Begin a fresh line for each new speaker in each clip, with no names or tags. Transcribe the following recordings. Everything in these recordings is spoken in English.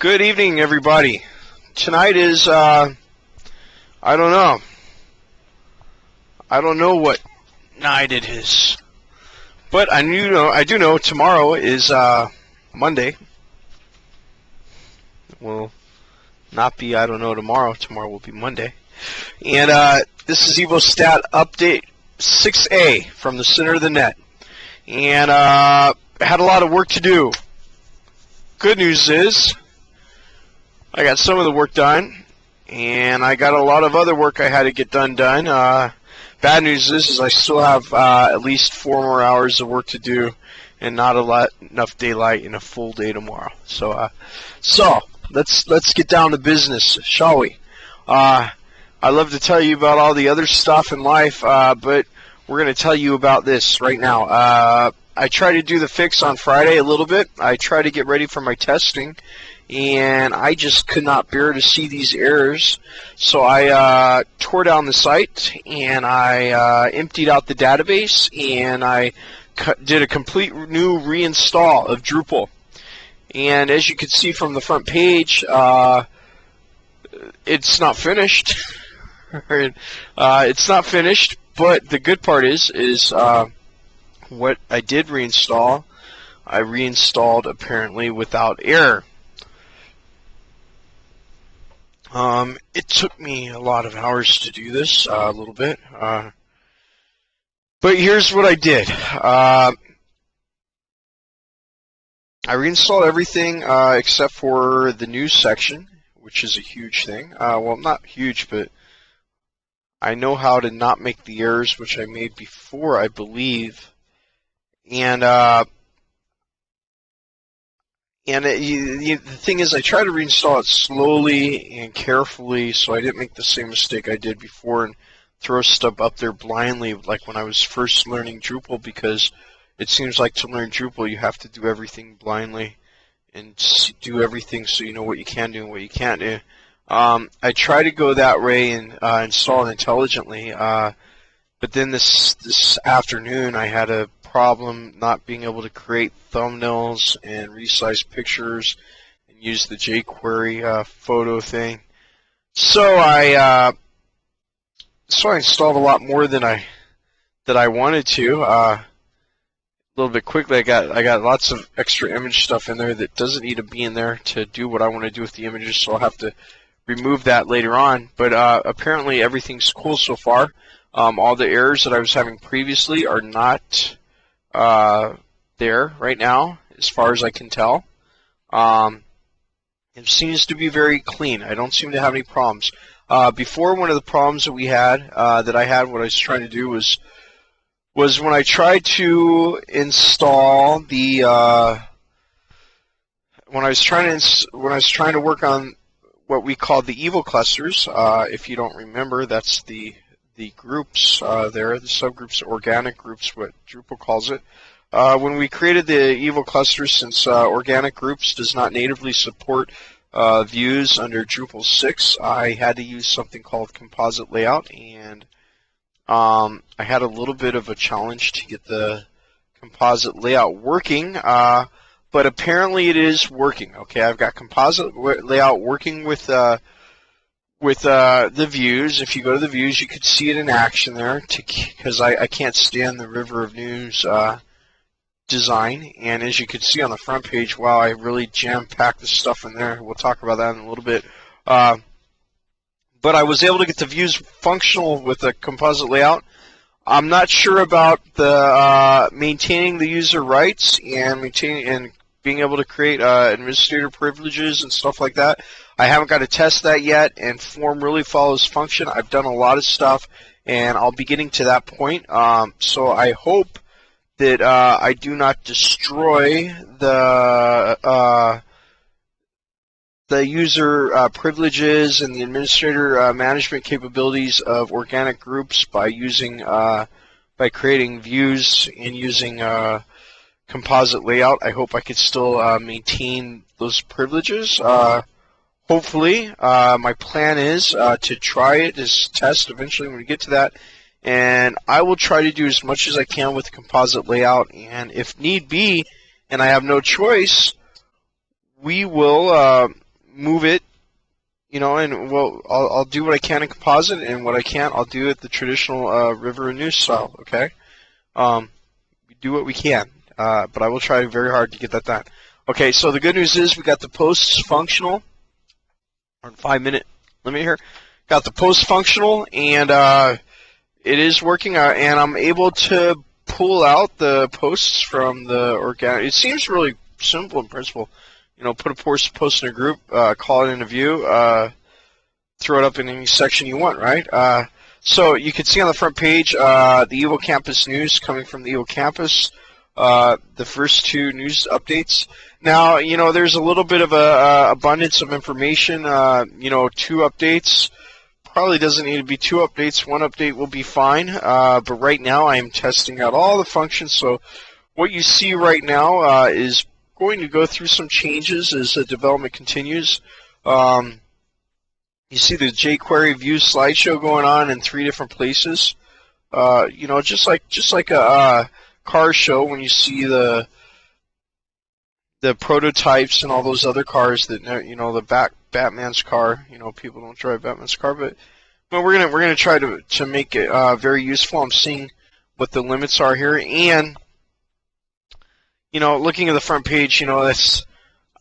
Good evening, everybody. Tonight is, I don't know. I don't know what night it is. But I do know tomorrow is, Monday. Will not be, I don't know, tomorrow. Tomorrow will be Monday. And, this is Evostatus update 6A from the center of the net. And, I had a lot of work to do. Good news is, I got some of the work done, and I got a lot of other work I had to get done. Bad news is I still have at least 4 more hours of work to do, and not enough daylight in a full day tomorrow. So let's get down to business, shall we? I love to tell you about all the other stuff in life, but we're going to tell you about this right now. I tried to do the fix on Friday a little bit. I tried to get ready for my testing, and I just could not bear to see these errors. So I tore down the site, and I emptied out the database, and I did a complete new reinstall of Drupal. And as you can see from the front page, it's not finished. It's not finished, but the good part is what I did reinstall, I reinstalled apparently without error. It took me a lot of hours to do this, a little bit. But here's what I did. I reinstalled everything except for the news section, which is a huge thing. Well, not huge, but I know how to not make the errors which I made before, I believe. And the thing is, I try to reinstall it slowly and carefully so I didn't make the same mistake I did before and throw stuff up there blindly like when I was first learning Drupal, because it seems like to learn Drupal you have to do everything blindly and do everything so you know what you can do and what you can't do. I try to go that way and install it intelligently, but then this afternoon I had a problem not being able to create thumbnails and resize pictures and use the jQuery photo thing. So I installed a lot more than I wanted to. A little bit quickly, I got lots of extra image stuff in there that doesn't need to be in there to do what I want to do with the images, so I'll have to remove that later on. But apparently everything's cool so far. All the errors that I was having previously are not there right now, as far as I can tell. It seems to be very clean. I don't seem to have any problems. Before, one of the problems that we had, what I was trying to do was when I tried to install the when I was trying to work on what we call the Evo clusters. If you don't remember, that's the groups there, the subgroups, organic groups, what Drupal calls it. When we created the Evo clusters, since organic groups does not natively support views under Drupal 6, I had to use something called composite layout, and I had a little bit of a challenge to get the composite layout working, but apparently it is working. Okay, I've got composite layout working with the views. If you go to the views, you could see it in action there, because I can't stand the River of News design. And as you can see on the front page, wow, I really jam-packed the stuff in there. We'll talk about that in a little bit. But I was able to get the views functional with the composite layout. I'm not sure about the maintaining the user rights and being able to create administrator privileges and stuff like that. I haven't got to test that yet, and form really follows function. I've done a lot of stuff, and I'll be getting to that point. So I hope that I do not destroy the user privileges and the administrator management capabilities of organic groups by creating views and using composite layout. I hope I could still maintain those privileges. Hopefully, my plan is to try it as test eventually when we get to that, and I will try to do as much as I can with the composite layout, and if need be, and I have no choice, we will move it, and I'll do what I can in composite, and what I can't, I'll do it the traditional river and news style. Okay, we do what we can, but I will try very hard to get that done. Okay, so the good news is we got the posts functional. On 5-minute limit here. Got the post functional, and it is working, and I'm able to pull out the posts from the organic. It seems really simple in principle. Put a post in a group, call it in a view, throw it up in any section you want, right? So you can see on the front page the Evocampus news coming from the Evocampus, the first 2 news updates. Now, there's a little bit of a abundance of information, 2 updates. Probably doesn't need to be 2 updates. 1 update will be fine, but right now I am testing out all the functions. So what you see right now is going to go through some changes as the development continues. You see the jQuery view slideshow going on in 3 different places. Just like a car show, when you see the prototypes and all those other cars that the Batman's car. People don't drive Batman's car, but we're gonna try to make it very useful. I'm seeing what the limits are here, and looking at the front page, that's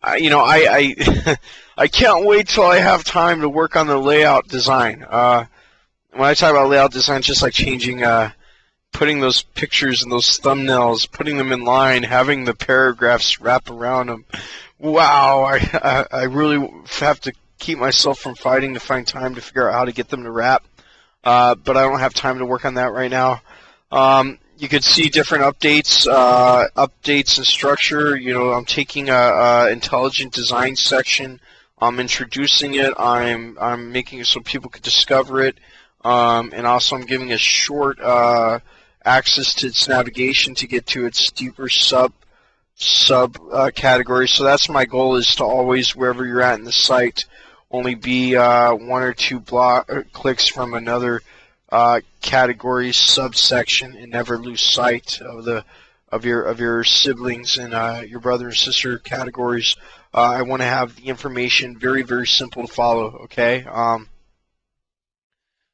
I I can't wait till I have time to work on the layout design. When I talk about layout design, it's just like changing, putting those pictures and those thumbnails, putting them in line, having the paragraphs wrap around them. Wow, I really have to keep myself from fighting to find time to figure out how to get them to wrap. But I don't have time to work on that right now. You could see different updates and structure. I'm taking a intelligent design section. I'm introducing it. I'm making it so people could discover it. And also I'm giving a short access to its navigation to get to its deeper sub categories. So that's my goal, is to always, wherever you're at in the site, only be 1 or 2 clicks from another category subsection, and never lose sight of your siblings and your brother and sister categories. I want to have the information very, very simple to follow. Okay.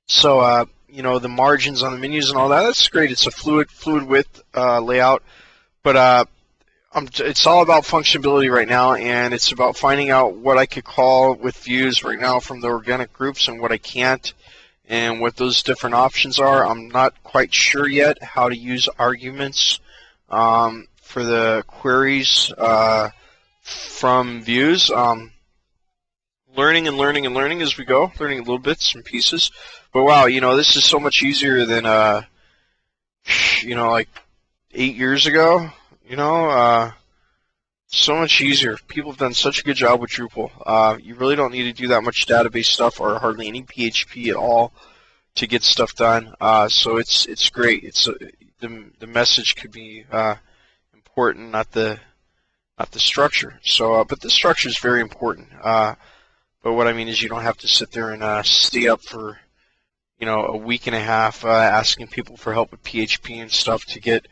So the margins on the menus and all that, that's great. It's a fluid width layout, but it's all about functionality right now, and it's about finding out what I could call with views right now from the organic groups and what I can't, and what those different options are. I'm not quite sure yet how to use arguments for the queries from views. Learning as we go, learning little bits and pieces. But wow, this is so much easier than like 8 years ago. So much easier. People have done such a good job with Drupal. You really don't need to do that much database stuff or hardly any PHP at all to get stuff done. So it's great. It's the message could be important, not the structure. So, but the structure is very important. But what I mean is, you don't have to sit there and stay up for a week and a half asking people for help with PHP and stuff to get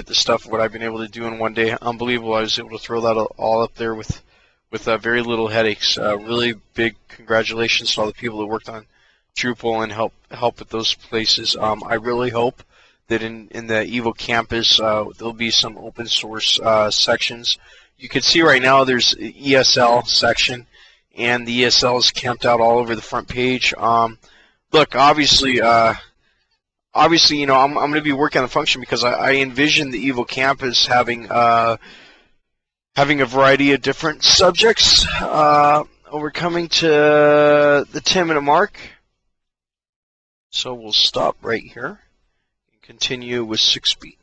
the stuff what I've been able to do in one day. Unbelievable. I was able to throw that all up there with very little headaches. Really big congratulations to all the people that worked on Drupal and help with those places. I really hope that in the Evocampus there'll be some open source sections. You can see right now there's ESL section, and the ESL is camped out all over the front page. Look, obviously, I'm going to be working on the function because I envision the Evocampus having a variety of different subjects. We're coming to the 10-minute mark, so we'll stop right here and continue with 6B.